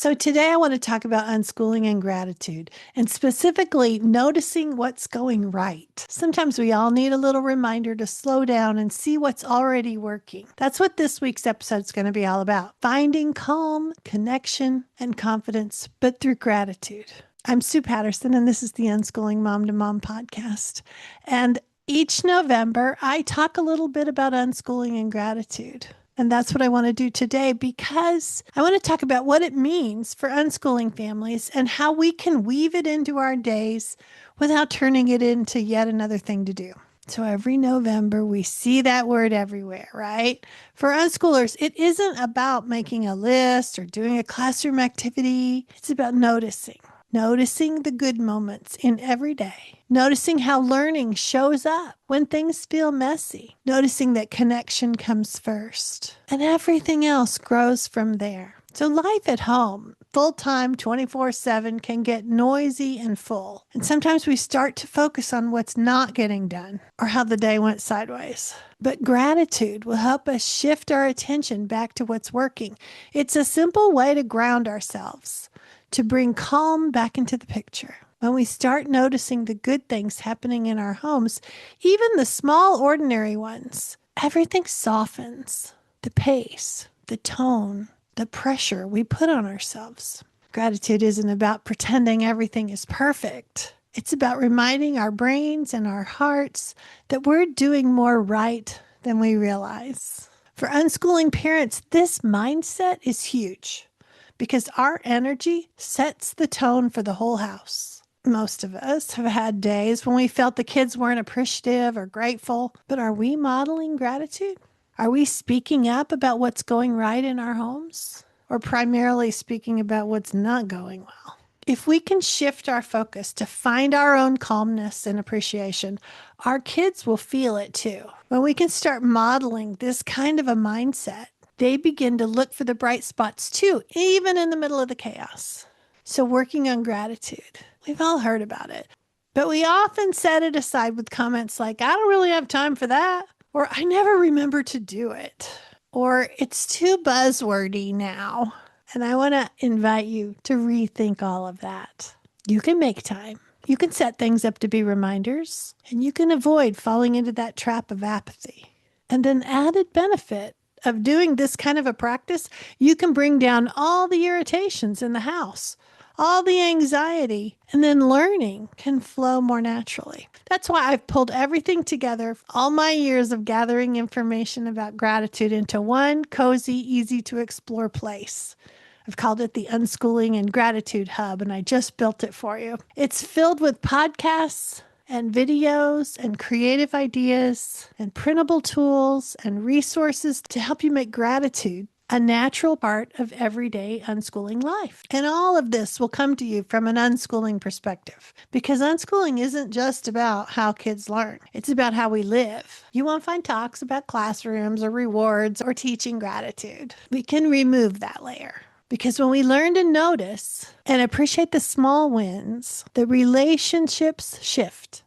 So today I want to talk about unschooling and gratitude, and specifically noticing what's going right. Sometimes we all need a little reminder to slow down and see what's already working. That's what this week's episode is going to be all about. Finding calm, connection, and confidence, but through gratitude. I'm Sue Patterson, and this is the Unschooling Mom2Mom podcast. And each November, I talk a little bit about unschooling and gratitude. And that's what I want to do today because I want to talk about what it means for unschooling families and how we can weave it into our days without turning it into yet another thing to do. So every November, we see that word everywhere, right? For unschoolers, it isn't about making a list or doing a classroom activity. It's about noticing the good moments in every day, noticing how learning shows up when things feel messy, noticing that connection comes first, and everything else grows from there. So life at home, full-time, 24/7, can get noisy and full. And sometimes we start to focus on what's not getting done or how the day went sideways. But gratitude will help us shift our attention back to what's working. It's a simple way to ground ourselves, to bring calm back into the picture. When we start noticing the good things happening in our homes, even the small, ordinary ones, everything softens. The pace, the tone, the pressure we put on ourselves. Gratitude isn't about pretending everything is perfect. It's about reminding our brains and our hearts that we're doing more right than we realize. For unschooling parents, this mindset is huge, because our energy sets the tone for the whole house. Most of us have had days when we felt the kids weren't appreciative or grateful, but are we modeling gratitude? Are we speaking up about what's going right in our homes, or primarily speaking about what's not going well? If we can shift our focus to find our own calmness and appreciation, our kids will feel it too. When we can start modeling this kind of a mindset, they begin to look for the bright spots too, even in the middle of the chaos. So working on gratitude, we've all heard about it, but we often set it aside with comments like, I don't really have time for that, or I never remember to do it, or it's too buzzwordy now. And I want to invite you to rethink all of that. You can make time. You can set things up to be reminders, and you can avoid falling into that trap of apathy. And an added benefit of doing this kind of a practice, you can bring down all the irritations in the house, all the anxiety, and then learning can flow more naturally. That's why I've pulled everything together, all my years of gathering information about gratitude, into one cozy, easy to explore place. I've called it the Unschooling and Gratitude Hub, and I just built it for you. It's filled with podcasts and videos and creative ideas and printable tools and resources to help you make gratitude a natural part of everyday unschooling life. And all of this will come to you from an unschooling perspective, because unschooling isn't just about how kids learn. It's about how we live. You won't find talks about classrooms or rewards or teaching gratitude. We can remove that layer. Because when we learn to notice and appreciate the small wins, the relationships shift.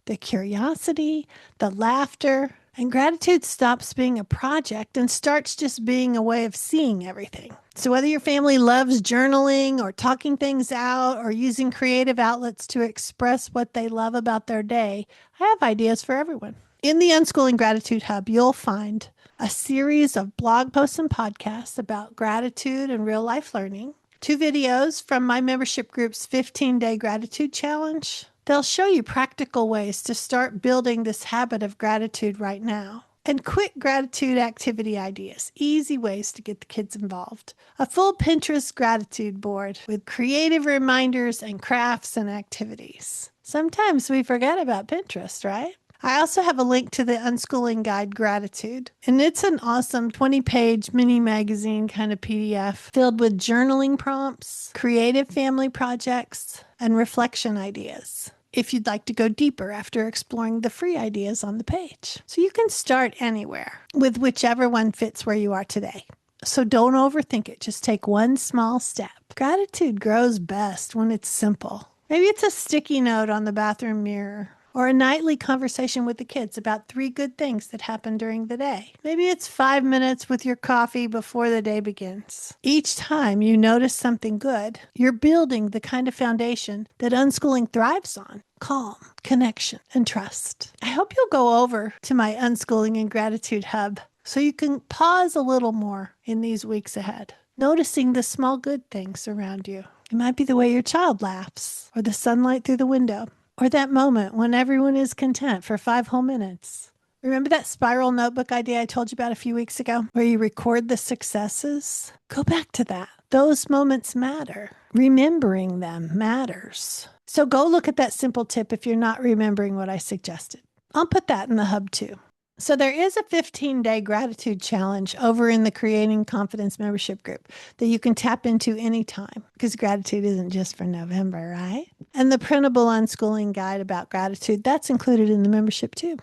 The curiosity, the laughter, and gratitude stops being a project and starts just being a way of seeing everything. So whether your family loves journaling or talking things out or using creative outlets to express what they love about their day, I have ideas for everyone. In the Unschooling Gratitude Hub, you'll find a series of blog posts and podcasts about gratitude and real life learning, 2 videos from my membership group's 15-day gratitude challenge. They'll show you practical ways to start building this habit of gratitude right now, and quick gratitude activity ideas, easy ways to get the kids involved. A full Pinterest gratitude board with creative reminders and crafts and activities. Sometimes we forget about Pinterest, right? I also have a link to the Unschooling Guide Gratitude, and it's an awesome 20-page mini magazine kind of PDF filled with journaling prompts, creative family projects, and reflection ideas, if you'd like to go deeper after exploring the free ideas on the page. So you can start anywhere with whichever one fits where you are today. So don't overthink it. Just take one small step. Gratitude grows best when it's simple. Maybe it's a sticky note on the bathroom mirror, or a nightly conversation with the kids about 3 good things that happened during the day. Maybe it's 5 minutes with your coffee before the day begins. Each time you notice something good, you're building the kind of foundation that unschooling thrives on: calm, connection, and trust. I hope you'll go over to my Unschooling and Gratitude Hub so you can pause a little more in these weeks ahead, noticing the small good things around you. It might be the way your child laughs, or the sunlight through the window, or that moment when everyone is content for 5 whole minutes. Remember that spiral notebook idea I told you about a few weeks ago, where you record the successes? Go back to that. Those moments matter. Remembering them matters. So go look at that simple tip if you're not remembering what I suggested. I'll put that in the hub too. So there is a 15-day gratitude challenge over in the Creating Confidence membership group that you can tap into anytime, because gratitude isn't just for November, right? And the printable unschooling guide about gratitude, that's included in the membership too.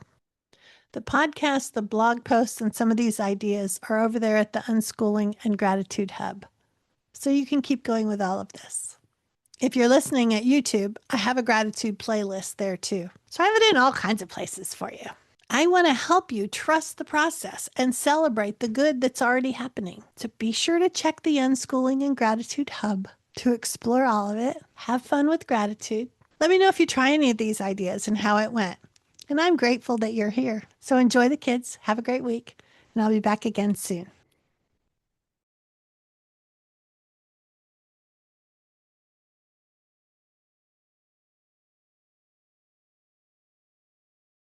The podcast, the blog posts, and some of these ideas are over there at the Unschooling and Gratitude Hub. So you can keep going with all of this. If you're listening at YouTube, I have a gratitude playlist there too. So I have it in all kinds of places for you. I want to help you trust the process and celebrate the good that's already happening. So be sure to check the Unschooling and Gratitude Hub to explore all of it. Have fun with gratitude. Let me know if you try any of these ideas and how it went. And I'm grateful that you're here. So enjoy the kids. Have a great week. And I'll be back again soon.